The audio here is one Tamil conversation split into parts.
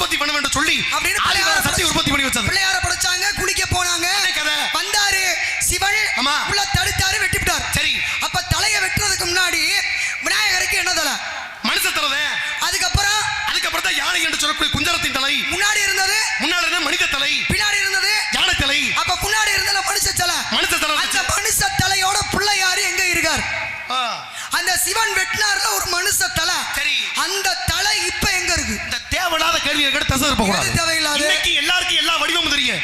உற்பத்தி பண்ண வேண்டும் சொல்லி அப்படின்னு சக்தி உற்பத்தி பண்ணி வச்சாங்க. பிள்ளையார படைச்சாங்க, குளிக்க போனாங்க, வந்தாரு சிவன் உள்ள தடுத்தாரு, வெட்டிவிட்டார். சரி, அப்ப தலையை வெட்டுறதுக்கு முன்னாடி விநாயகருக்கு என்ன தலை? மனுஷ தலை. அதுக்கப்புறம் தான் யானை என்று சொல்லக்கூடிய குஞ்சரத்தின் தலை. முன்னாடி இருந்தது மனித தலை, பின்னாடி இருந்தது யானை தலை. அப்ப முன்னாடி இருந்தது மனுஷ தலை. அந்த மனுஷ தலையோட பிள்ளையாரு எங்க இருக்கார்? அந்த சிவன் வெட்டினார்ல ஒரு மனுஷ தலை. சரி, அந்த தலை இப்ப எங்க இருக்கு? இந்த தேவையில்லாத கேள்வியை கேட்டு தசை இருக்க கூடாது. தேவையில்லாத. இன்னைக்கு எல்லாருக்கும் எல்லா வடிவமும் தெரியும்.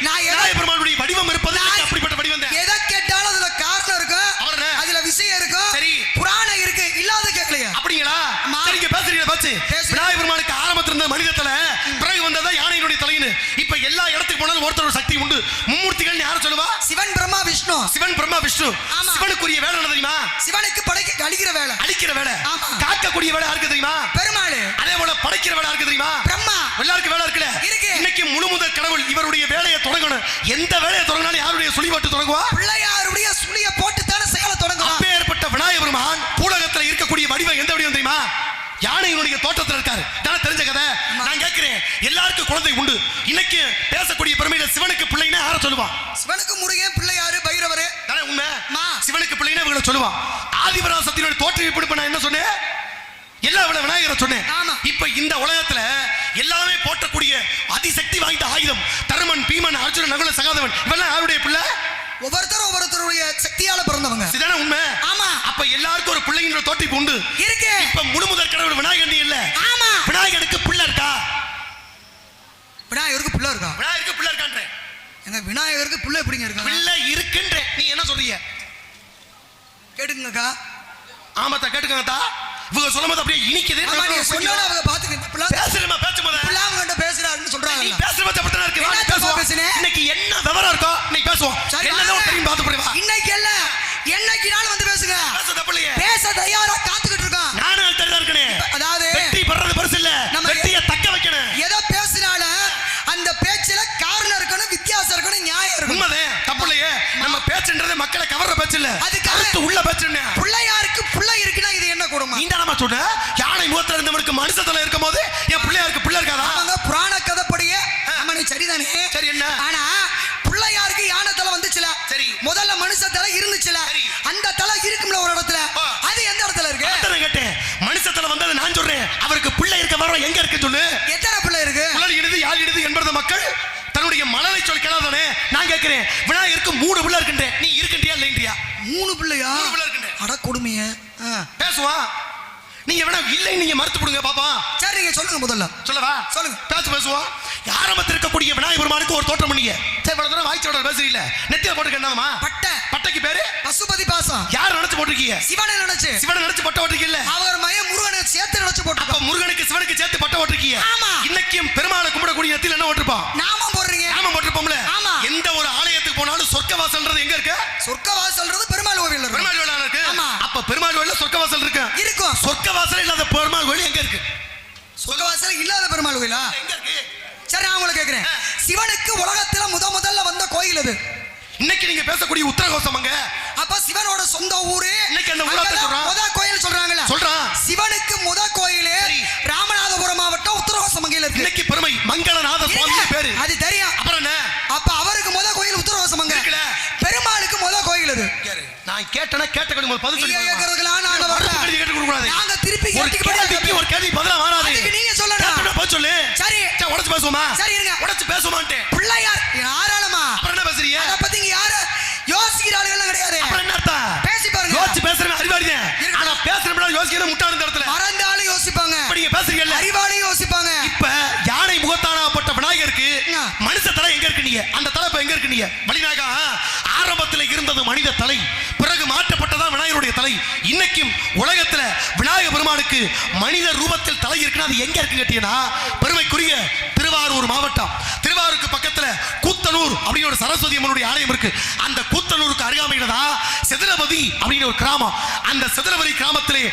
பெருமாளுடைய வடிவம் இருப்பது அப்படிப்பட்ட வடிவம் தான். எதை கேட்டாலும் அதுல காரணம் இருக்கு, அதுல விஷயம் இருக்கு, சரி, புராணம் இருக்கு, இல்லாத கேட்கலையா? அப்படிங்களா? சரிங்க, பேசுறீங்க. பேச்சு விநாயகர் பெருமாளுக்கு ஆரம்பத்துல இருந்த மனித தலை, பிறகு வந்ததா யானையினுடைய தலைன்னு. இப்ப எல்லா இடத்துக்கு போனாலும் ஒருத்தரோட சக்தி உண்டு. மும்மூர்த்திகள் யாரும் சொல்லுவா? சிவன் பிரம்மா விஷ்ணு. சிவனுக்குரிய வேலை என்ன தெரியுமா? சிவனுக்கு படைக்க அழிக்கிற வேலை. காக்கக்கூடிய வேலை யாருக்கு தெரியுமா? பெருமாள். அதே போல படைக்கிற வேலை யாருக்கு தெரியுமா? பிரம்மா. எல்லாருக்கும் வேலை இருக்குல்ல. இன்னைக்கு முழு முதல் கடவுள் இவருடைய வேலையை தொடங்கணும். எந்த வேலையை தொடங்கினாலும் யாருடைய சுழி போட்டு தொடங்குவா? பிள்ளையாருடைய சுழியை போட்டு தானே செயலை தொடங்குவா. அப்பேற்பட்ட விநாயகர் பெருமான் பூலகத்தில் இருக்கக்கூடிய வடிவம் எந்த வடிவம் தெரியுமா? யானையினுடைய தோட்டத்தில் இருக்காரு. தானே தெரிஞ்ச கதை. நான் கேட்கிறேன், எல்லாருக்கும் குழந்தை உண்டு. இன்னைக்கு பேசக்கூடிய பெருமையில சிவனுக்கு பிள்ளைன்னா யாரை சொல்லுவான்? சிவனுக்கு முருகன், பிள்ளையாரு, பைரவரு. தானே உண்மை. சிவனுக்கு பிள்ளைன்னா இவங்களை சொல்லுவான். ஆதிபராசக்தியினுடைய தோற்றுவிப்பு நான் என்ன சொன்னேன்? எல்லா விநாயகரை சொன்னேன். இப்ப இந்த உலகத்துல எல்லாமே போற்றக்கூடிய அதிசக்தி வாய்ந்த ஆயுதம் தருமன், பீமன், அர்ஜுனன், நகுல, சகாதேவன் இவெல்லாம் யாருடைய பிள்ளை? ஒவ்வொருத்தருடைய சக்தியால பிறந்தவங்க. இதுதானே உண்மை. ஆமா. அப்ப எல்லாருக்கும் ஒரு பிள்ளைங்கிற தோற்றிப்பு உண்டு இருக்கு. இப்ப முழுமுதற் கடவுள் விநாயகர் இல்ல. ஆமா. விநாயகருக்கு பிள்ளை இருக்கா? விநாயகருக்கு பிள்ளை இருக்கா? விநாயகருக்கு பிள்ளை இருக்கான்றே. எங்க விநாயகருக்கு பிள்ளை எப்படிங்க இருக்கு? பிள்ளை இருக்குன்றே. நீ என்ன சொல்றீங்க? கேட்டுங்கக்கா. ஆமாத்தா, கேட்டுக்கங்கத்தா. இவங்க சொல்லும்போது அப்படியே இனிக்குது. நீங்க சொன்னால அவங்க பாத்துக்கிட்டு பேசுறமா பேசும்போது பிள்ளாங்க கிட்ட பேசுறாருன்னு சொல்றாங்க. நீ பேசுறது அப்படிதான் இருக்கு. நான் பேசுவேன். இன்னைக்கு என்ன விவரம் இருக்கோ இன்னைக்கு பேசுவோம். என்னதான் தெரியும் பாத்து போடுவா. இன்னைக்கு இல்ல, என்னைக்கு நாள் வந்து பேசுங்க. பேச தப்பில்லையே. பேச தயாரா காத்துக்கிட்டு இருக்கோம். நானும் தயாரா இருக்கேன். அதாவது வெற்றி பண்றது பெருசு இல்ல, வெற்றியை தக்க வைக்கணும். எதை பேசினாலும் அந்த பேச்சுல காரணம் இருக்கணும், வித்தியாசம் இருக்கணும், நியாயம் இருக்கணும். உண்மைதான், தப்பில்லையே. நம்ம பேச்சுன்றது மக்களை கவர்ற பேச்சு இல்ல, அது கருத்து உள்ள பேச்சுன்னு. பிள்ளையாருக்கு பிள்ளை இருக்குன்னா இது என்ன கொடுமை? நீ தானமா சொல்ற? யானை முகத்துல இருந்தவனுக்கு மனுஷ தலை இருக்கும் போது என் பிள்ளையாருக்கு பிள்ளை இருக்காதா? அவங்க புராண கதைப்படியே அம்மனை சரிதானே. சரி, என்ன ஆனா பிள்ளையாருக்கு யானை தலை வந்துச்சுல. சரி, முதல்ல மனுஷ தலை இருந்துச்சுல. அந்த தலை இருக்கும்ல ஒரு இடத்துல, அது எந்த இடத்துல இருக்கு? அதான் கேட்டேன். மனுஷ தலை வந்தது நான் சொல்றேன். அவருக்கு பிள்ளை இருக்க வர எங்க இருக்கு சொல்லு. எத்தனை பிள்ளை இருக்கு? குழல் இடுது, யாழ் இடுது என்பது மக்கள் தன்னுடைய மனதை சொல் கேளாதானே. நான் கேட்கிறேன், விநாயகருக்கு 3 பிள்ளை இருக்குன்றேன். நீ இருக்கின்றியா இல்லைன்றியா? 3 பிள்ளையா? 3 பிள்ளை இருக்குன்றேன். அட கொடுமைய பேசுவா. நீங்க வேணா இல்லை நீங்க மறுத்து போடுங்க பாப்பா. சரி, நீங்க சொல்லுங்க. முதல்ல சொல்லவா? சொல்லுங்க. பேசுவோம். ஆரம்பத்தில் இருக்கக்கூடிய விநாயகர் பெருமானுக்கு ஒரு தோற்றம் பண்ணீங்க. சரி, இவ்வளவு தூரம் வாய்ச்சோட பேசுறீங்க. நெத்தியில போட்டுக்க என்னமா? பட்டை. பட்டைக்கு பேரு பசுபதி பாசம். யார் நினைச்சு போட்டிருக்கீங்க? சிவனை நினைச்சு பட்டை போட்டிருக்கீங்க. அவர் மயம் முருகனை சேர்த்து நினைச்சு போட்டு. அப்ப முருகனுக்கு சிவனுக்கு சேர்த்து பட்டை போட்டிருக்கீங்க. ஆமா. இன்னைக்கும் பெருமாளை கும்பிடக்கூடிய நெத்தியில என்ன போட்டிருப்பா? நாமம் போடுறீங்க. நாமம் போட்டிருப்போம்ல. ஆமா. எந்த ஒரு ஆலயத்துக்கு போனாலும் சொர்க்கவாசல்ன்றது எங்க இருக்கு? சொர்க்கவாசல்ன்றது பெருமாள் கோவில் இருக்கு. பெருமாள் கோவில் இருக்கு. ஆமா. அப்ப பெருமாள் கோவில்ல சொர்க்கவாசல் இருக்கு. இருக்கும். சொர்க்கவாசல் இல்லாத பெருமாள் கோவில் எங்க இருக்கு? சொர்க்கவாசல் இல்லாத பெருமாள் கோவிலா எங்க இருக்கு? சரி, நான் உங்களை கேட்கிறேன். சிவனுக்கு உலகத்துல முதல்ல வந்த கோயில் அது. இன்னைக்கு நீங்க பேசக்கூடிய உத்தரகோசம் அங்க. அப்ப சிவனோட சொந்த ஊரு. இன்னைக்கு அந்த ஊரத்தை சொல்றாங்க. முத கோயில் சொல்றாங்கல. சொல்றான். சிவனுக்கு முத கோயில் ராமநாதபுரம் மாவட்டம் உத்தரகோசமங்கையில இருக்கு. இன்னைக்கு பெருமை மங்களநாத சுவாமி பேரு. அது தெரியும். அப்புறம் என்ன? அப்ப அவருக்கு முத கோயில் உத்தரகோசமங்க இருக்குல. பெருமாளுக்கு முத கோயில் அது. நான் கேட்டனா கேட்டகடி முதல் பதில் சொல்லுங்க. கேக்குறதுலாம் நாங்க வரல. கேட்டு கொடுக்க கூடாது. நாங்க திருப்பி கேட்டிக்கு ஒரு கேள்வி பதிலா வராது. அதுக்கு நீங்க சொல்லணும். கேட்டா பதில் சொல்லு. சரி, உடைச்சு பேசுவோமா? சரி, இருங்க. உடைச்சு பேசுவோமான்ட்டே. பிள்ளையார் யாராலமா? அப்புறம் என்ன பேசுறீங்க? அத பத்தி நீங்க யாரு யோசிக்கிறாங்க எல்லாம் கிடையாது. அப்புறம் என்ன அர்த்தம்? பேசி பாருங்க. யோசிச்சு பேசுறேன் அறிவாளியே. ஆனா பேசுறப்ப யோசிக்கிற முட்டாள இந்த இடத்துல. மறந்தாலும் யோசிப்பாங்க. இப்ப நீங்க பேசுறீங்கல்ல அறிவாளியே யோசிப்பாங்க. இப்ப யானை முகத்தானப்பட்ட விநாயகருக்கு மனுஷ தலை எங்க இருக்கு? நீங்க அந்த தலை இப்ப எங்க இருக்கு? நீங்க வலிநாயகா ஆரம்பத்தில் இருந்தது மனித தலை, பிறகு மாற்றப்பட்டதான் விநாயகருடைய தலை. இன்னைக்கும் உலகத்துல விநாயகர் பெருமானுக்கு மனித ரூபத்தில் தலை இருக்குன்னா அது எங்க இருக்கு கேட்டீங்கன்னா பெருமைக்குரிய திருவாரூர் மாவட்டம். திருவாரூருக்கு பக்கத்துல கூத்தனூர் அப்படின்னு ஒரு சரஸ்வதி அம்மனுடைய ஆலயம் இருக்கு. அந்த கூத்தனூருக்கு அருகாமையில தான் செதிரவதி அப்படின்னு ஒரு கிராமம். அந்த செதிரவதி கிராமத்திலே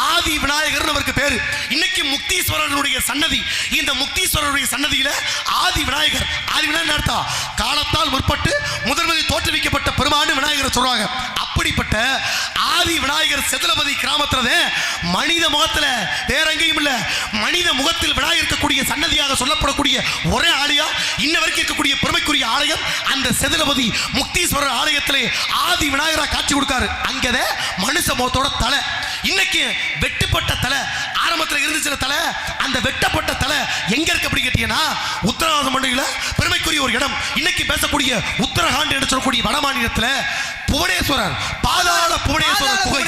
ஆதி விநாயகர் அவருக்கு பேரு. இன்னைக்கு முக்தீஸ்வரனுடைய சன்னதி. இந்த முக்தீஸ்வரனுடைய சன்னதியில ஆதி விநாயகர். ஆதி விநாயகர் அர்த்தம் காலத்தால் முற்பட்டு முதன்முதலில் தோற்றுவிக்கப்பட்ட பெருமான்னு விநாயகர் சொல்றாங்க. அப்படிப்பட்ட ஆதி விநாயகர் செதலபதி கிராமத்துல மனித முகத்துல வேற எங்கேயும் இல்ல, மனித முகத்தில் விநாயகர் இருக்கக்கூடிய சன்னதியாக சொல்லப்படக்கூடிய ஒரே ஆலயம், இன்ன வரைக்கும் இருக்கக்கூடிய பெருமைக்குரிய ஆலயம் அந்த செதலபதி முக்தீஸ்வரர் ஆலயத்திலே ஆதி விநாயகரா காட்சி கொடுக்காரு. அங்கதே மனுஷ முகத்தோட தலை, இன்னைக்கு வெட்டுப்பட்ட தலை, ஆரம்பத்தில் இருந்துச்சு தலை, அந்த வெட்டப்பட்ட தலை எங்க இருக்கு அப்படி கேட்டீங்கன்னா உத்தரகாண்ட் மண்டல பெருமைக்குரிய ஒரு இடம். இன்னைக்கு பேசக்கூடிய உத்தரகாண்ட் என்று சொல்லக்கூடிய வட மாநிலத்தில் புவனேஸ்வரர், பாதாள புவனேஸ்வரர் குகை,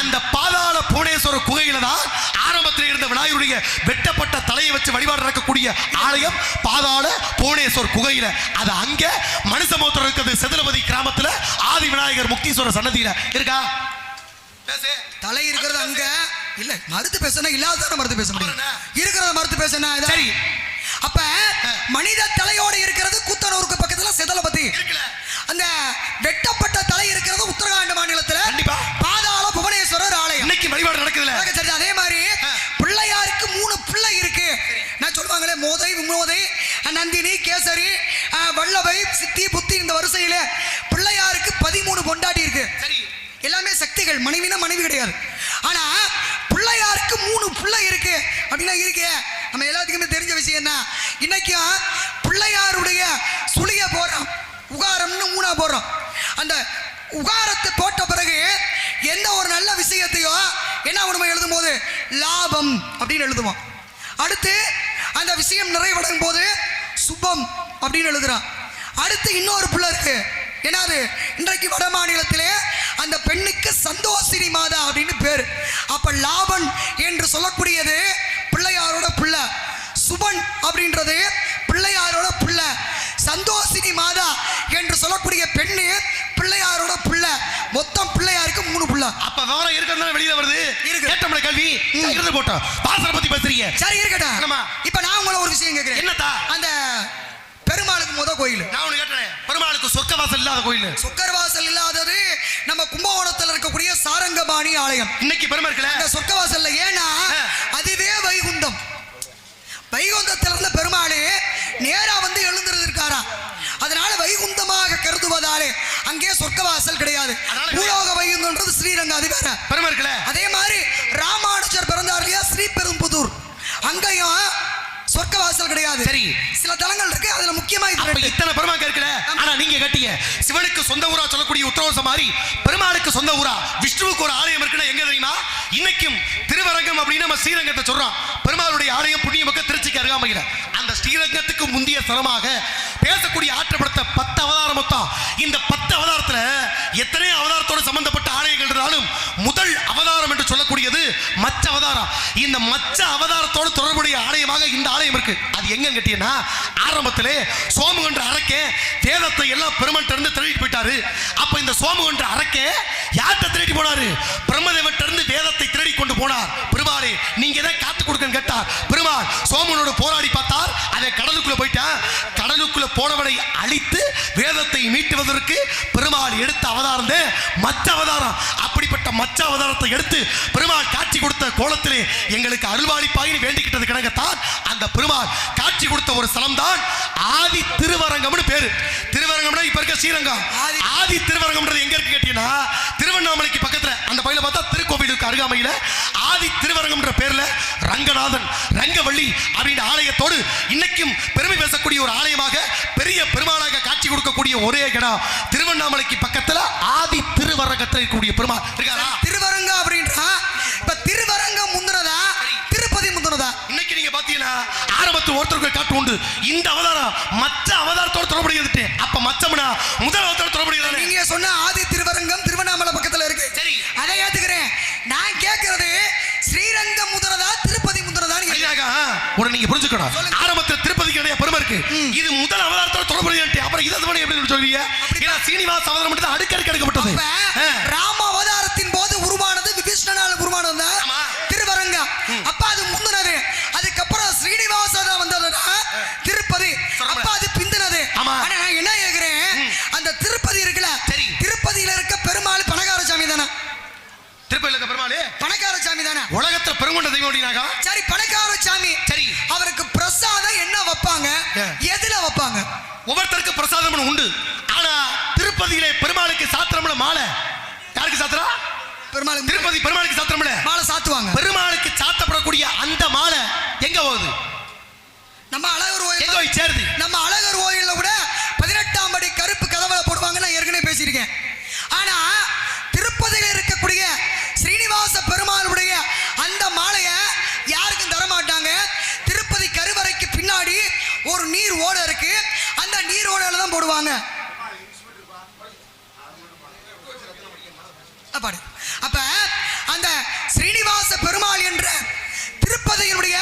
அந்த பாதாள புவனேஸ்வரர் குகையில தான் ஆரம்பத்தில் இருந்த விநாயகருடைய வெட்டப்பட்ட தலையை வச்சு வழிபாடு நடக்கக்கூடிய ஆலயம் பாதாள புவனேஸ்வரர் குகையில. அது அங்க மனுஷ முகத்தோட இருக்கிறது செதலபதி கிராமத்தில் ஆதி விநாயகர் முக்தீஸ்வரர் சன்னதியில இருக்கா. தலை இருக்கிறது அங்க இல்ல, மறுத்து பேசணும், இல்லாத மறுத்து பேச முடியும், இருக்கிறத மறுத்து பேசணும். சரி, அப்ப மனித தலையோட இருக்கிறது கூத்தனூருக்கு பக்கத்துல செதலபதி, அந்த வெட்டப்பட்ட தலை இருக்கிறது உத்தரகாண்ட் மாநிலத்துல பாதாள புவனேஸ்வரர் ஆலயம். இன்னைக்கு வழிபாடு நடக்குதுல. அதே மாதிரி பிள்ளையாருக்கு 3 பிள்ளை இருக்கு. நான் சொல்லுவாங்களே மோதை, விமோதை, நந்தினி, கேசரி, வல்லவை, சித்தி, புத்தி, இந்த வரிசையில பிள்ளையாருக்கு 13 பொண்டாட்டி இருக்கு. எல்லாமே சக்திகள், மனைவினா மனைவி கிடையாது. ஆனா பிள்ளையாருக்கு 3 பிள்ளை இருக்கு அப்படின்னா இருக்கு. நம்ம எல்லாத்துக்குமே தெரிஞ்ச விஷயம் தான். இன்னைக்கும் பிள்ளையாருடைய சுழிய போறோம், உகாரம்னு 3 போடுறோம். அந்த உகாரத்தை போட்ட பிறகு எந்த ஒரு நல்ல விஷயத்தையோ என்ன நம்ம எழுதும் போது லாபம் அப்படின்னு எழுதுவோம். அடுத்து அந்த விஷயம் நிறைவடையும் போது சுபம் அப்படின்னு எழுதுறோம். அடுத்து இன்னொரு பிள்ளை இருக்கு, என்னது இன்றைக்கு வட மாநிலத்திலே அந்த பெண்ணுக்கு சந்தோஷினி மாதா அப்படின்னு பேரு. அப்ப லாபன் என்று சொல்லக்கூடியது பிள்ளையாரோட பிள்ளை, சுபன் அப்படின்றது பிள்ளையாரோட பிள்ளை, சந்தோஷினி மாதா என்று சொல்லக்கூடிய பெண்ணு பிள்ளையாரோட பிள்ளை. மொத்தம் பிள்ளையாருக்கு 3 பிள்ளை. அப்ப விவரம் இருக்கிறது வெளியில வருது. கேட்டோம்ல கல்வி இருந்து போட்டோம். பாசனை பத்தி பேசுறீங்க, சரி இருக்கட்டும். இப்ப நான் உங்களை ஒரு விஷயம் கேட்கிறேன். என்னதா அந்த பெருமாளுக்கு முத கோயில் நான் ஒண்ணு கேட்டேன். பெருமாளுக்கு சொர்க்கவாசல் இல்லாத கோயில், சொர்க்கவாசல் இல்லாதது நம்ம கும்பகோணத்தில் இருக்கக்கூடிய சாரங்கபாணி ஆலயம். இன்னைக்கு பெருமை இருக்கல அந்த சொர்க்கவாசல்ல. ஏன்னா அதுவே வைகுண்டம். வைகுண்டத்தில் இருந்த பெருமாளே நேரா வந்து எழுந்திருக்காரா, அதனால வைகுண்டமாக கருதுவதாலே அங்கே சொர்க்கவாசல் கிடையாது. பூலோக வைகுண்டம்ன்றது ஸ்ரீரங்கம், அது வேற பெருமை இருக்கல. அதே மாதிரி ராமானுஜர் பிறந்தார் இல்லையா ஸ்ரீபெரும்புதூர், அங்கேயும் சொர்க்கவாசல் கிடையாது. சரி, சில தலங்கள் இருக்கு, அதுல முக்கியமா இத்தனை பெருமாள் இருக்கல. ஆனா நீங்க கட்டிய சிவனுக்கு சொந்த ஊரா சொல்லக்கூடிய உத்தரவாசம் மாதிரி பெருமாளுக்கு சொந்த ஊரா விஷ்ணுவுக்கு ஒரு ஆலயம் இருக்குன்னா எங்க தெரியுமா? இன்னைக்கும் திருவரங்கம் அப்படின்னு நம்ம ஸ்ரீரங்கத்தை சொல்றோம். பெருமாளுடைய ஆலயம் புண்ணியமிக்க திருச்சிக்கு அருகாமையில். அந்த ஸ்ரீரங்கத்துக்கு முந்தைய தரமாக பேசக்கூடிய ஆற்றப்படுத்த 10 அவதாரம் மொத்தம். இந்த 10 அவதாரத்துல எத்தனை அவதாரத்தோடு சம்பந்தப்பட்ட ஆலயங்கள் இருந்தாலும் முதல் அவதாரம் என்று சொல்லக்கூடியது மச்ச அவதாரம். இந்த மச்ச அவதாரத்தோடு தொடர்புடைய ஆலயமாக இந்த ஆலயம் இருக்கு. அது எங்க கேட்டீங்கன்னா ஆரம்பத்திலே சோமுகன்ற அரக்கே வேதத்தை எல்லாம் பெருமன்ட்ட இருந்து திருடிட்டு போயிட்டாரு. அப்ப இந்த சோமுகன்ற அரக்கே யார்கிட்ட திருடி போனாரு? பிரம்மதேவன்ட்ட இருந்து வேதத்தை திருடி கொண்டு போனார். பெருமாளே நீங்க எதை காத்து கொடுக்கன்னு கேட்டார். பெருமாள் சோமனோடு போராடி பார்த்தார், அதை கடலுக்குள்ள போயிட்டான். கடலுக்குள்ள போனவனை அழித்து வேதத்தை மீட்டுவதற்கு பெருமாள் எடுத்த அவதாரம் மச்ச அவதாரம். அப்படிப்பட்ட மச்ச அவதாரத்தை எடுத்து பெருமாள் காட்சி கொடுத்த கோலத்திலே எங்களுக்கு அருள்வாளிப்பாயின்னு வேண்டிக்கிட்டது கிடக்கத்தான் அந்த பெருமாள் காட்சி கொடுத்த ஒரு ஸ்தலம் தான் ஆதி திருவரங்கம்னு பேரு. திருவரங்கம்னா இப்ப இருக்க ஸ்ரீரங்கம். ஆதி திருவரங்கம்ன்றது எங்க இருக்கு கேட்டீங்கன்னா திருவண்ணாமலைக்கு பக்கத்துல அந்த பகுதியில் பார்த்தா திருக்கோவிலுக்கு அருகாமையில ஆதி திருவரங்கம்ன்ற பேர்ல ரங்கநாதன் ரங்கவள்ளி அப்படின்ற ஆலயத்தோடு இன்னைக்கும் பெருமை பேசக்கூடிய ஒரு ஆலயமாக பெரிய பெருமாளாக காட்சி கொடுக்கக்கூடிய ஒரே இடம் திருவண்ணாமலைக்கு பக்கத்துல ஆதி திருவரங்கத்தில் இருக்கக்கூடிய பெருமாள் இருக்காரா? திருவரங்க அப்படின்றா இப்ப திருவரங்கம் முந்துனதா திருப்பதி முந்துனதா? இன்னைக்கு நீங்க பாத்தீங்கன்னா ஆரம்பத்து ஒருத்தருக்கு காட்டு உண்டு. இந்த அவதாரம் மற்ற அவதாரத்தோடு தொடர்புடையது. அப்ப மச்சம்னா முதல் அவதாரம் தொடர்புடையது. நீங்க சொன்ன ஆதி திருவரங்கம் திருவண்ணாமலை பக்கத்துல இருக்கு. சரி, அதை ஏத்துக்கிறேன். நான் கேட்கிறது ஸ்ரீரங்கம் முதுனதா திருப்பதி முதுனதா? உடனே நீங்க புரிஞ்சுக்கணும். ஆரம்பத்தில் திருப்பதிக்கு நிறைய பெருமை இருக்கு. இது முதல் அவதாரத்தோட தொடர்புடையது. அப்புறம் இதை எப்படி சொல்வீங்க? ஏன்னா சீனிவாச அவதாரம் மட்டும் அடுக்கடுக்கு எடுக்கப்பட்டது. ராம அவதாரத்தின் போது உருவானது விபீஷ்ணனால உருவானது திருவரங்கம். அப்ப அது முந்தினது. அதுக்கப்புறம் ஸ்ரீனிவாச வந்ததுன்னா திருப்பதி. அப்ப அது பிந்தினது. ஆனா நான் என்ன கேக்குறேன், அந்த திருப்பதி இருக்குல்ல, திருப்பதியில இருக்க பெருமாள் பணக்கார சாமி தானே? திருப்பதியில இருக்க பெருமாள் பணக்கார சாமி தானே? உலகத்துல பெருங்கொண்ட தெய்வம் அப்படினாக்கா சரி பணக்கார சாமி. சரி, அவருக்கு பிரசாதம் என்ன வைப்பாங்க, எதுல வைப்பாங்க? ஒவ்வொருத்தருக்கு பிரசாதம் உண்டு. ஆனா திருப்பதியிலே பெருமாளுக்கு சாத்திரம்ல மாலை யாருக்கு சாத்திரா? பெருமாளுக்கு. திருப்பதி பெருமாளுக்கு சாத்திரம்ல மாலை சாத்துவாங்க. பெருமாளுக்கு சாத்தப்படக்கூடிய அந்த மாலை எங்க போகுது? நம்ம அழகர் கோயில் எங்க போய் சேருது? நம்ம அழகர் கோயில்ல கூட 18ஆம் படி கருப்பு கதவுல போடுவாங்க. நான் ஏற்கனவே பேசியிருக்கேன். ஆனா திருப்பதியில் இருக்கக்கூடிய ஸ்ரீனிவாச பெருமாளுடைய அந்த மாலையை யாருக்கும் தர மாட்டாங்க. திருப்பதி கருவறைக்கு பின்னாடி ஒரு நீர் ஓடை இருக்கு. அந்த நீர் ஓடையில தான் போடுவாங்க. அப்ப அந்த ஸ்ரீனிவாச பெருமாள் என்ற திருப்பதியினுடைய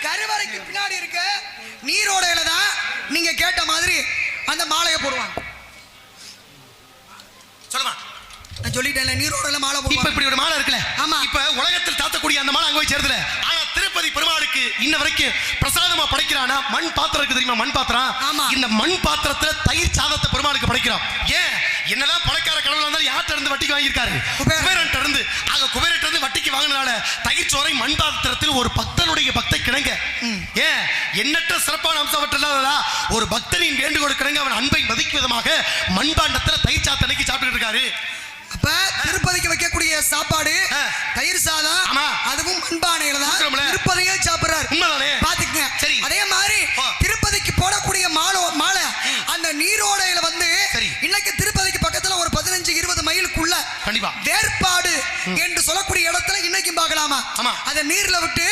கருவறைக்கு பின்னாடி இருக்க நீரோடையில தான் நீங்க கேட்ட மாதிரி அந்த மாலையை போடுவாங்க. சொல்லுமா, நான் சொல்லிட்டேன்ல, நீரோடையில மாலை போடுவாங்க. இப்ப இப்படி ஒரு மாலை இருக்குல்ல, ஆமா. இப்ப உலகத்தில் தாத்தக்கூடிய அந்த மாலை அங்க போய் சேருதுல. ஆனா திருப்பதி பெருமாளுக்கு இன்ன வரைக்கும் பிரசாதமா படைக்கிறானா மண் பாத்திரம் இருக்கு தெரியுமா? மண் பாத்திரம். ஆமா. இந்த மண் பாத்திரத்துல தயிர் சாதத்தை பெருமாளுக்கு படைக்கிறான். ஏன்? என்னதான் பணக்கார கடவுளா இருந்தாலும் யார்ட்ட இருந்து வட்டிக்கு வாங்கியிருக்காரு? குபேரன்ட்ட இருந்து. ஆக குபேரன்ட்ட இருந்து வட்டிக்கு வாங்கினால தயிர் சோறை மண் பாத்திரத்தில் ஒரு பக்தனுடைய பக்தை கிணங்க. ஏன்? எண்ணற்ற சிறப்பான அம்சம் ஒரு பக்தனின் வேண்டுகோள் கிணங்க அவன் அன்பை மதிக்கும் விதமாக மண்பாண்டத்துல தயிர் சாதத்தை அன்னைக்கு சாப்பிட்டு இருக்காரு. அப்ப திருப்பதிக்கு வைக்கக்கூடிய சாப்பாடு தயிர் சாதம், அதுவும் மண்பானையில தான் திருப்பதியே சாப்பிடுறாரு. பாத்துக்கங்க. சரி, அதே மாதிரி திருப்பதிக்கு போடக்கூடிய மாலை அந்த நீரோடையில வந்து இன்னைக்கு திருப்பதிக்கு பக்கத்துல ஒரு 15-20 மைலுக்குள்ள வேற்பாடு என்று சொல்லக்கூடிய இடத்துல இன்னைக்கும் பார்க்கலாமா? அந்த நீர்ல விட்டு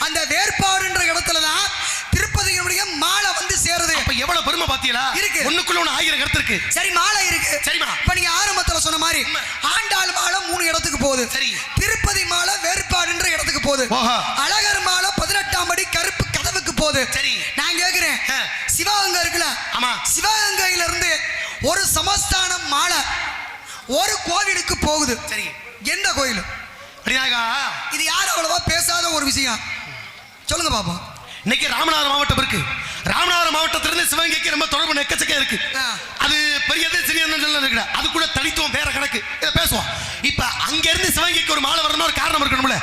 அந்த வேற்பாடுன்ற இடத்துல தான் திருப்பதியினுடைய மாலை வந்து சேருது. அப்ப எவ்வளவு பெருமை பாத்தீங்களா? இருக்கு. ஒண்ணுக்குள்ள ஒண்ணு 1000 கருத்து இருக்கு. சரி, மாலை இருக்கு. சரிமா, இப்ப நீங்க ஆரம்பத்துல சொன்ன மாதிரி ஆண்டாள் மாலை 3 இடத்துக்கு போகுது. சரி, திருப்பதி மாலை வேற்பாடுன்ற இடத்துக்கு போகுது. அழகர் மாலை 18ஆம் படி கருப்பு கதவுக்கு போகுது. சரி, நான் கேக்குறேன், சிவகங்கை இருக்குல்ல, ஆமா, சிவகங்கையில இருந்து ஒரு சமஸ்தானம் மாலை ஒரு கோவிலுக்கு போகுது. சரி, எந்த கோயில்? இது யாரும் அவ்வளவா பேசாத ஒரு விஷயம். சொல்லுங்க பாப்போம். இன்னைக்கு ராமநாதபுரம் மாவட்டம் இருக்கு. ராமநாதபுரம் மாவட்டத்திலிருந்து சிவகங்கைக்கு ரொம்ப தொடர்பு எக்கச்சக்க இருக்கு. அது பெரியது சிறியது இருக்கு. அது கூட தனித்துவம் வேற கணக்கு. இதை பேசுவோம். இப்ப அங்க இருந்து சிவகங்கைக்கு ஒரு மாலை வரணும், ஒரு காரணம் இருக்கணும்ல.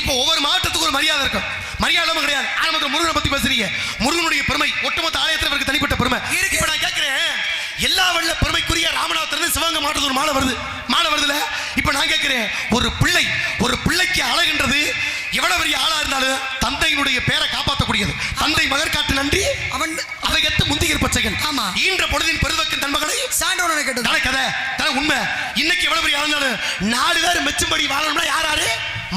இப்ப ஒவ்வொரு மாவட்டத்துக்கு ஒரு மரியாதை இருக்கும். மரியாதை கிடையாது. ஆரம்பத்தில் முருகனை பத்தி பேசுறீங்க. முருகனுடைய பெருமை ஒட்டுமொத்த ஆலயத்தில் இவருக்கு தனிப்பட்ட பெருமை இருக்கு. இப்ப நான் கேட்கிறேன், எல்லா வல்ல பெருமைக்குரிய ராமநாதத்திலிருந்து சிவகங்கை மாவட்டத்துக்கு ஒரு மாலை வருதுல. இப்ப நான் கேட்கிறேன், ஒரு பிள்ளைக்கு அழகுன்றது எவ்வளவு பெரிய ஆளா இருந்தாலும் தந்தையினுடைய பேரை காப்பாற்றக்கூடியது. தந்தை மகர் காட்டு நன்றி அவன் அதை எத்து முந்திகிற பச்சைகள். ஆமா, ஈன்ற பொழுதின் பெருவக்கின் தன்மகளை சான்றோனை கேட்டது கதை தான உண்மை. இன்னைக்கு எவ்வளவு பெரிய ஆளா இருந்தாலும் 4 பேர் மெச்சும்படி வாழணும்னா யாரு?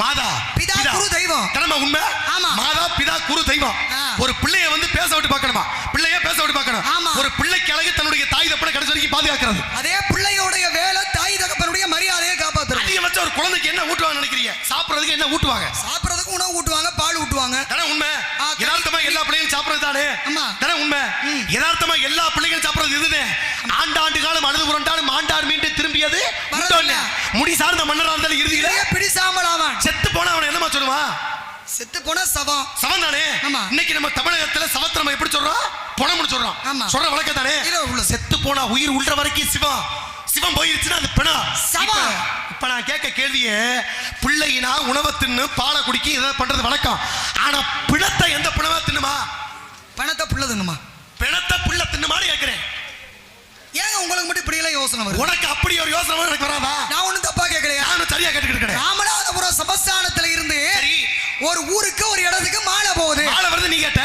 மாதா பிதா குரு தெய்வம். தனமா உண்மை. ஆமா, மாதா பிதா குரு தெய்வம். ஒரு பிள்ளைய வந்து பேச விட்டு பார்க்கணுமா? பிள்ளைய பேச விட்டு பார்க்கணும். ஒரு பிள்ளைக்கு அழகு தன்னுடைய தாய் தப்பனை கடைசி வரைக்கும் பாதுகாக்கிறது. அதே பிள்ளையோடைய வேலை தாய் தகப்பனுடைய மரியாதையை காப்பாத்துறது. அதிகம் வச்ச ஒரு குழந்தைக்கு என்ன ஊட்டுவாங்க நினைக்கிறீங்க? சாப்பிடுறதுக்கு என்ன ஊட்டுவாங்க? சாப்பிடுறதுக்கு உணவு ஊட்டுவாங்க, பால் ஊட்டுவாங்க. தானே உண்மை. யதார்த்தமா எல்லா பிள்ளைகளும் சாப்பிடுறது தானே. தானே உண்மை. யதார்த்தமா எல்லா பிள்ளைகளும் சாப்பிடுறது இதுதான். ஆண்டாண்டு காலம் அழுது புரண்டாலும் ஆண்டார் மீண்டும் திரும்பியது முடி சார்ந்த மன்னரா இருந்தாலும் இறுதியில பிடிசாமல் ஆவான். செத்து போனா அவன் என்னமா சொல்லுவான்? செத்து போனா சவம் தானே. இன்னைக்கு நம்ம தமிழகத்துல சவத்தை நம்ம எப்படி சொல்றோம்? பணம்னு சொல்றோம். சொல்ற வழக்கம் தானே. செத்து போனா உயிர் உள்ள வரைக்கும் சிவம் போயிருச்சுன்னா அது பிணம். இப்ப நான் கேட்க கேள்வியே, பிள்ளையினா உணவை தின்னு பாலை குடிக்க இதை பண்றது வழக்கம். ஆனா பிணத்தை எந்த பிணமா தின்னுமா? பணத்தை புள்ள தின்னுமா? பிணத்தை புள்ள தின்னுமான்னு கேட்கிறேன். ஏங்க உங்களுக்கு மட்டும் இப்படி எல்லாம் யோசனை வருது? உனக்கு அப்படி ஒரு யோசனை எனக்கு வராதா? நான் ஒண்ணும் தப்பா கேட்கலையா? நான் சரியா கேட்டுக்கிட்டு இருக்கேன். ராமநாதபுரம் சமஸ்தானத்துல இருந்து ஒரு ஊருக்கு ஒரு இடத்துக்கு மாலை போகுது. மாலை வருது. நீ கேட்ட,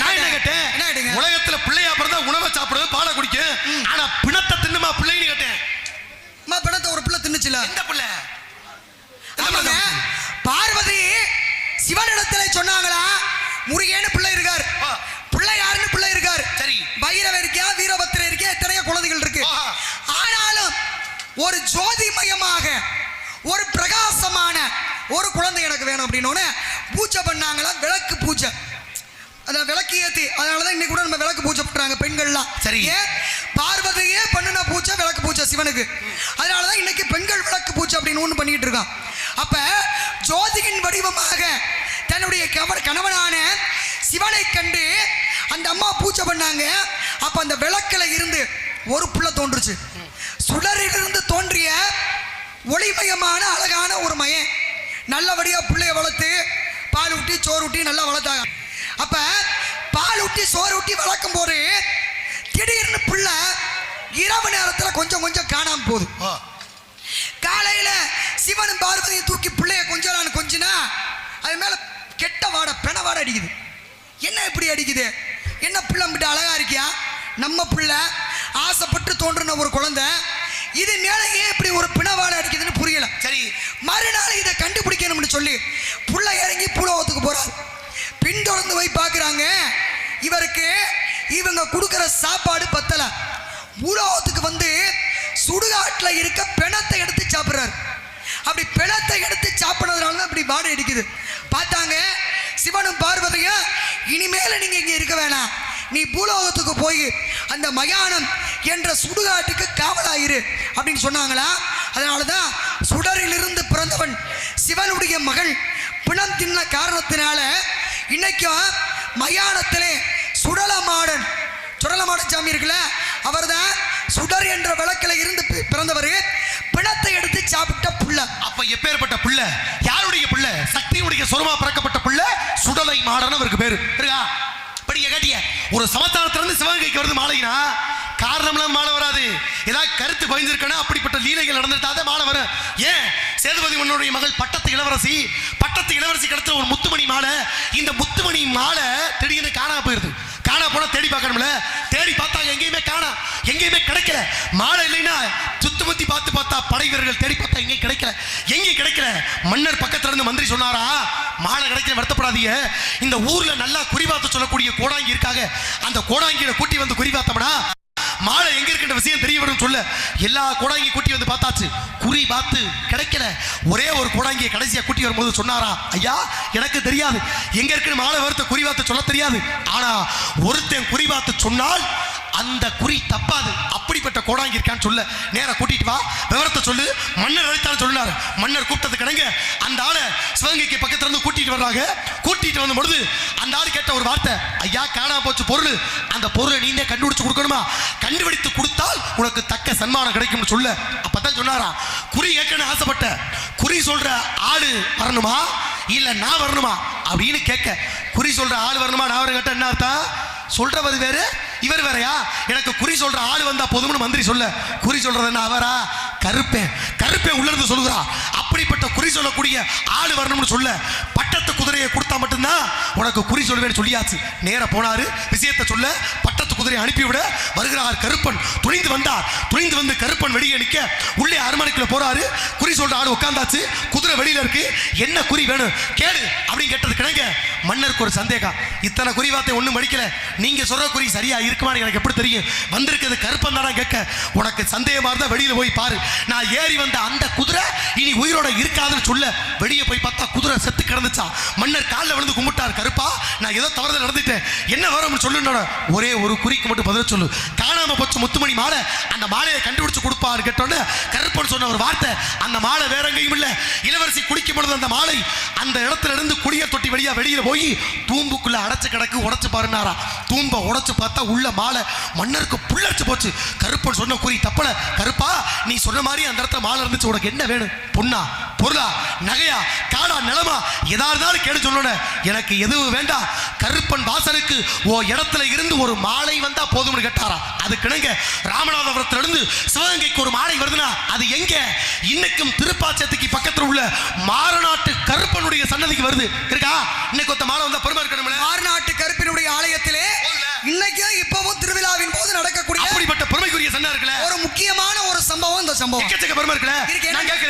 நான் என்ன கேட்டேன்? உலகத்துல பிள்ளையா பிறந்தா உணவை சாப்பிடுது, பாலை குடிக்கும். ஆனா பிணத்தை தின்னுமா பிள்ளைன்னு கேட்டேன். பிணத்தை ஒரு பிள்ளை தின்னுச்சுல. எந்த பிள்ளை? பார்வதி சிவனிடத்துல சொன்னாங்களா, முருகேன்னு பிள்ளை இருக்காரு, பிள்ளையாருன்னு பிள்ளை இருக்காரு. சரி, பைரவர் இருக்கியா, வீரபத்திரர் இருக்கியா, எத்தனையோ குழந்தைகள் இருக்கு. ஆனாலும் ஒரு ஜோதிமயமாக ஒரு பிரகாசமான ஒரு குழந்தை எனக்கு வேணும் அப்படின்னு பூஜை பண்ணாங்களா. விளக்கு பூஜை, அத விளக்கு ஏத்தி. அதனாலதான் இன்னைக்கு கூட நம்ம விளக்கு பூஜை பண்றாங்க பெண்கள்லாம். சரி, பார்வதியே பண்ணுன பூஜை விளக்கு பூஜை சிவனுக்கு. அதனாலதான் இன்னைக்கு பெண்கள் விளக்கு பூஜை அப்படின்னு ஒண்ணு பண்ணிட்டு இருக்கான். அப்ப ஜோதியின் வடிவமாக தன்னுடைய கணவனான சிவனை கண்டு அந்த அம்மா பூஜை பண்ணாங்க. அப்ப அந்த விளக்குல இருந்து ஒரு புள்ள தோன்றுச்சு. சுடரிலிருந்து தோன்றிய ஒளிமயமான அழகான ஒரு மயன் நல்லபடியா பிள்ளைய வளர்த்து பால் ஊட்டி சோறு ஊட்டி நல்லா வளர்த்தாங்க. அப்ப பால் ஊட்டி சோறு ஊட்டி வளர்க்கும் போது திடீர்னு பிள்ளை இரவு நேரத்துல கொஞ்சம் கொஞ்சம் காணாம போகுது. காலையில சிவனும் பார்வதியும் தூக்கி பிள்ளைய கொஞ்சினா அது மேல கெட்ட வாடை பெண வாடை அடிக்குது. என்ன இப்படி அடிக்குது? என்ன பிள்ளை விட்டு அழகா இருக்கியா? நம்ம பிள்ளை ஆசைப்பட்டு தோன்றின ஒரு குழந்தை, இது மேல ஏன் இப்படி ஒரு பிணவாடை அடிக்குதுன்னு புரியல. சரி, மறுநாள் இதை கண்டுபிடிக்கணும்னு சொல்லி புள்ள இறங்கி பூலோகத்துக்கு போறாரு. பின்தொடர்ந்து போய் பார்க்குறாங்க, இவருக்கு இவங்க கொடுக்குற சாப்பாடு பத்தல. பூலோகத்துக்கு வந்து சுடுகாட்டில் இருக்க பிணத்தை எடுத்து சாப்பிட்றாரு. அப்படி பிணத்தை எடுத்து சாப்பிட்றதுனால தான் இப்படி வாடை அடிக்குது. பார்த்தாங்க சிவனும் பார்வதியும், இனிமேல நீங்க இங்க இருக்க வேணாம், நீ பூலோகத்துக்கு போய் அந்த மயானம் என்ற சுடுகாட்டுக்கு காவலாயிரு அப்படின்னு சொன்னாங்களா. அதனாலதான் சுடரிலிருந்து பிறந்தவன் சிவனுடைய மகள் பிணம் தின்ன காரணத்தினால இன்னைக்கும் மயானத்திலே சுடலமாடன் சாமி இருக்குல்ல, அவர் தான் சுடர் என்ற விளக்கில இருந்து பிறந்தவர், பிணத்தை எடுத்து சாப்பிட்ட புள்ள. அப்ப எப்பேற்பட்ட புள்ள? யாருடைய புள்ள? சக்தியுடைய சொருமா பிறக்கப்பட்ட புள்ள சுடலை மாடன் அவருக்கு பேரு இருக்கா? படிக்க கேட்டிய ஒரு சமஸ்தானத்திலிருந்து சிவகங்கைக்கு வருது மாலைனா காரணம்லாம் மாலை வராது. ஏதாவது கருத்து பயந்துருக்கணும், அப்படிப்பட்ட லீலைகள் நடந்துட்டாதான் மாலை வரும். ஏன்? சேதுபதி மன்னனுடைய மகள் பட்டத்து இளவரசி கிடைத்த ஒரு முத்துமணி மாலை. இந்த முத்துமணி மாலை திடீர்னு காணாம போயிருது. காணா போனா தேடி பார்க்கணும்ல, தேடி பார்த்தாங்க எங்கேயுமே கிடைக்கல. மாலை இல்லைன்னா சுத்தமுத்தி பார்த்தா படை வீரர்கள் தேடி பார்த்தா எங்கேயும் கிடைக்கல. மன்னர் பக்கத்துல இருந்து மந்திரி சொன்னாரா, மாலை கிடைக்க வருத்தப்படாதீங்க, இந்த ஊர்ல நல்லா குறிபாத்து சொல்லக்கூடிய கோடாங்கி இருக்காங்க, அந்த கோடாங்கியை கூட்டி வந்து குறிபாத்தோம்னா மாலை எங்க இருக்கின்ற விஷயம் தெரிய வரும் சொல்ல எல்லா கோடாங்கி கூட்டி வந்து பார்த்தாச்சு, குறி பார்த்து கிடைக்கல. ஒரே ஒரு கோடாங்கியை கடைசியா கூட்டி வரும்போது சொன்னாரா, ஐயா எனக்கு தெரியாது எங்க இருக்குன்னு மாலை வருத்த குறி பார்த்து சொல்ல தெரியாது, ஆனா ஒருத்தன் குறி பார்த்து சொன்னால் அந்த குறி தப்பாது, அப்படிப்பட்ட கோடாங்கி இருக்கான்னு சொல்ல நேரா கூட்டிட்டு வா, விவரத்தை சொல்லு. மன்னர் அழைத்தாலும் சொன்னார். மன்னர் கூப்பிட்டது கிடங்க அந்த ஆளை சிவகங்கைக்கு பக்கத்துல இருந்து கூட்டிட்டு வர்றாங்க. கூட்டிட்டு வந்த பொழுது அந்த ஆள் கேட்ட ஒரு வார்த்தை, ஐயா காணாம போச்சு பொருள், அந்த பொருளை நீனே கண்டுபிடிச்சு கொடுக்கணுமா, கண்டுபிடித்து கொடுத்தால் உனக்கு தக்க சன்மானம் கிடைக்கும்னு சொல்ல. அப்பதான் சொன்னாரா, குறி கேட்கணும்னு ஆசைப்பட்ட, குறி சொல்ற ஆளு வரணுமா இல்ல நான் வரணுமா அப்படின்னு கேட்க, குறி சொல்ற ஆள் வரணுமா நான் வர கேட்ட என்ன அர்த்தம்? சொல்றவது வேறு இவர் வேறையா? எனக்கு குறி சொல்ற ஆள் வந்தா போதும்னு மந்திரி சொல்ல, குறி சொல்றது என்ன அவரா? கருப்பேன் உள்ள இருந்து சொல்லுகிறா. அப்படிப்பட்ட குறி சொல்லக்கூடிய ஆள் வரணும்னு சொல்ல, பட்டத்து குதிரையை கொடுத்தா மட்டும்தான் உனக்கு குறி சொல்லுவேன்னு சொல்லியாச்சு. நேர போனாரு விஷயத்தை சொல்ல, பட்டத்து குதிரையை அனுப்பிவிட வருகிறார் கருப்பன். துணிந்து வந்து கருப்பன் வெளியே நிற்க உள்ளே அரண்மனைக்குள்ள போறாரு. குறி சொல்ற ஆள் உட்கார்ந்தாச்சு, குதிரை வெளியில இருக்கு. என்ன குறி வேணும் கேளு அப்படின்னு கேட்டது கிணங்க. மன்னருக்கு ஒரு சந்தேகம், இத்தனை குறி வார்த்தை ஒண்ணும் படிக்கல, நீங்க சொல்ற குறி சரியா இருக்குமான்னு எனக்கு எப்படி தெரியும்? வந்திருக்கிறது கருப்பன் தானா கேட்க, உனக்கு சந்தேகமா இருந்தா வெளியில போய் பாரு, நான் ஏறி வந்த அந்த குதிரை இனி உயிரோட இருக்காதுன்னு சொல்ல, வெளியே போய் பார்த்தா குதிரை செத்து கிடந்துச்சா. மன்னர் காலில் விழுந்து கும்பிட்டார், கருப்பா நான் ஏதோ தவறுதல் நடந்துட்டேன், என்ன வரும்னு சொல்லு, ஒரே ஒரு குறிக்கு மட்டும் பதில் சொல்லு, காணாம போச்சு முத்துமணி மாலை, அந்த மாலையை கண்டுபிடிச்சு கொடுப்பாரு கேட்டோன்னு கருப்பன் சொன்ன ஒரு வார்த்தை, அந்த மாலை வேற எங்கேயும் இல்ல, இளவரசி குடிக்கும் பொழுது அந்த மாலை அந்த இடத்துல இருந்து குடிய தொட்டி வழியா வெளியில போய் தூம்புக்குள்ள அடைச்சு கிடக்கு, உடைச்சு பாருனாரா. தூம்ப உடைச்சு பார்த்தா உள்ள மாலை. மன்னருக்கு புல்லடிச்சு போச்சு. கருப்பன் சொன்ன குறி தப்பல, கருப்பா நீ சொன்ன மாதிரி அந்த இடத்துல மாலை இருந்துச்சு, உனக்கு என்ன வேணும்? பொண்ணா பொருளா நகையா காடா நிலமா எதா இருந்தாலும் கேடு சொல்லணும், எனக்கு எதுவும் வேண்டாம். கருப்பன் வாசலுக்கு ஓ இடத்துல இருந்து ஒரு மாலை வந்தா போதும்னு கேட்டாரா. அது கிணங்க ராமநாதபுரத்துல இருந்து சிவகங்கைக்கு ஒரு மாலை வருதுன்னா அது எங்க? இன்னைக்கும் திருப்பாச்சத்துக்கு பக்கத்துல உள்ள மாரநாட்டு கருப்பனுடைய சன்னதிக்கு வருது இருக்கா. இன்னைக்கு ஒத்த மாலை வந்தா பெருமை இருக்கணும்ல. மாரநாட்டு கருப்பனுடைய ஆலயத்திலே இன்னைக்கும் இப்பவும் திருவிழாவின் போது நடக்கக்கூடிய அப்படிப்பட்ட பெருமைக்குரிய சன்னம் இருக்குல்ல. ஒரு முக்கியமான ஒரு சம்பவம். இந்த சம்பவம் எக்கச்சக்க பெருமை இருக்குல்ல. நான் கேட்கிறேன்,